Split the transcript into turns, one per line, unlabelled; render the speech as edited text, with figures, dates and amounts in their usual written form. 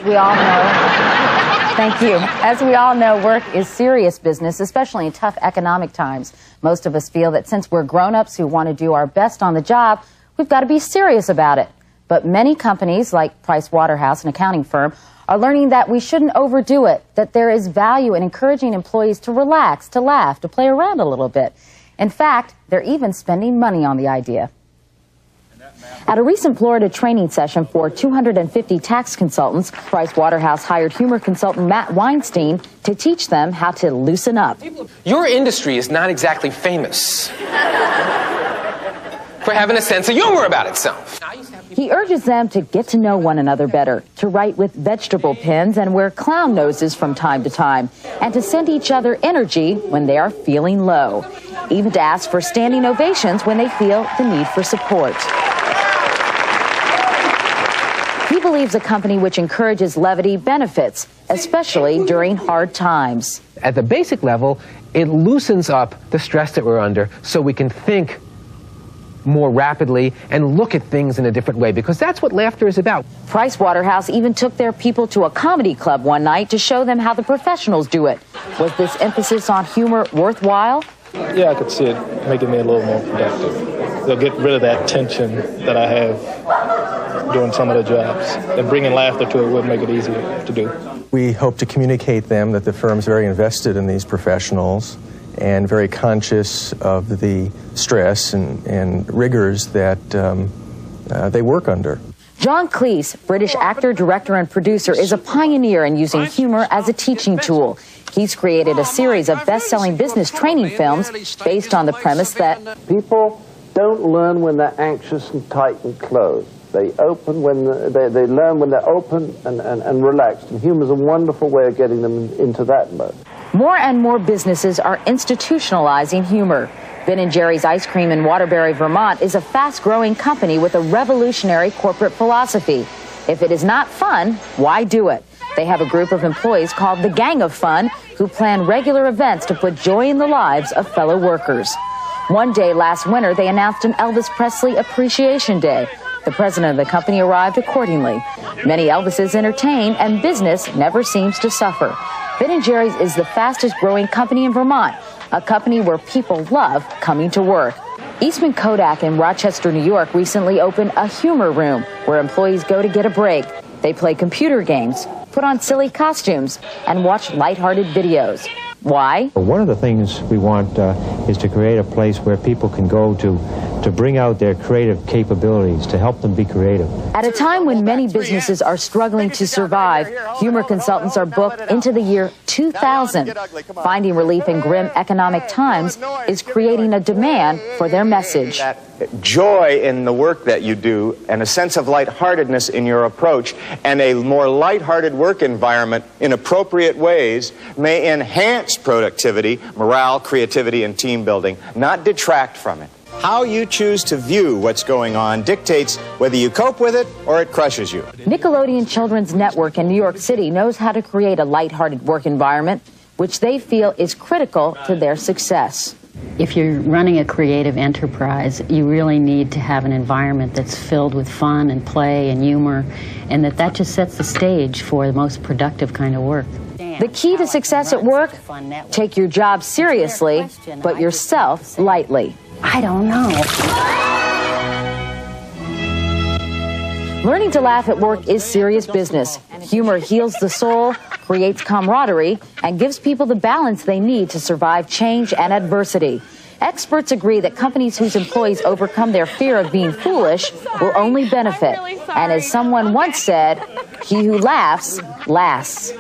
We all know. Thank you. As we all know, work is serious business, especially in tough economic times. Most of us feel that since we're grown-ups who want to do our best on the job, we've got to be serious about it. But many companies, like Price Waterhouse, an accounting firm, are learning that we shouldn't overdo it, that there is value in encouraging employees to relax, to laugh, to play around a little bit. In fact, they're even spending money on the idea. At a recent Florida training session for 250 tax consultants, Price Waterhouse hired humor consultant Matt Weinstein to teach them how to loosen up.
Your industry is not exactly famous for having a sense of humor about itself.
He urges them to get to know one another better, to write with vegetable pens and wear clown noses from time to time, and to send each other energy when they are feeling low, even to ask for standing ovations when they feel the need for support. He believes a company which encourages levity benefits, especially during hard times.
At the basic level, it loosens up the stress that we're under so we can think more rapidly and look at things in a different way, because that's what laughter is about.
Price Waterhouse even took their people to a comedy club one night to show them how the professionals do it. Was this emphasis on humor worthwhile?
Yeah, I could see it making me a little more productive. They'll get rid of that tension that I have doing some of the jobs, and bringing laughter to it would make it easier to do.
We hope to communicate them that the firm's very invested in these professionals and very conscious of the stress and rigors that they work under.
John Cleese, British actor, director, and producer, is a pioneer in using humor as a teaching tool. He's created a series of best-selling business training films based on the premise that
people don't learn when they're anxious and tight and closed. They open when they learn when they're open and relaxed. And humor is a wonderful way of getting them into that mode.
More and more businesses are institutionalizing humor. Ben & Jerry's Ice Cream in Waterbury, Vermont is a fast-growing company with a revolutionary corporate philosophy. If it is not fun, why do it? They have a group of employees called the Gang of Fun who plan regular events to put joy in the lives of fellow workers. One day last winter, they announced an Elvis Presley Appreciation Day. The president of the company arrived accordingly. Many Elvises entertain, and business never seems to suffer. Ben & Jerry's is the fastest-growing company in Vermont, a company where people love coming to work. Eastman Kodak in Rochester, New York, recently opened a humor room where employees go to get a break. They play computer games, put on silly costumes, and watch lighthearted videos. Why?
One of the things we want is to create a place where people can go to bring out their creative capabilities, to help them be creative.
At a time when many businesses are struggling to survive, humor consultants are booked into the year 2000. Finding relief in grim economic times is creating a demand for their message.
That joy in the work that you do and a sense of lightheartedness in your approach and a more lighthearted work environment in appropriate ways may enhance productivity, morale, creativity, and team building, not detract from it. How you choose to view what's going on dictates whether you cope with it or it crushes you.
Nickelodeon Children's Network in New York City knows how to create a lighthearted work environment, which they feel is critical to their success.
If you're running a creative enterprise, you really need to have an environment that's filled with fun and play and humor, and that just sets the stage for the most productive kind of work.
The key to success at work? Take your job seriously, but yourself lightly.
I don't know.
Learning to laugh at work is serious business. Humor heals the soul, creates camaraderie, and gives people the balance they need to survive change and adversity. Experts agree that companies whose employees overcome their fear of being foolish will only benefit. And as someone once said, he who laughs, lasts.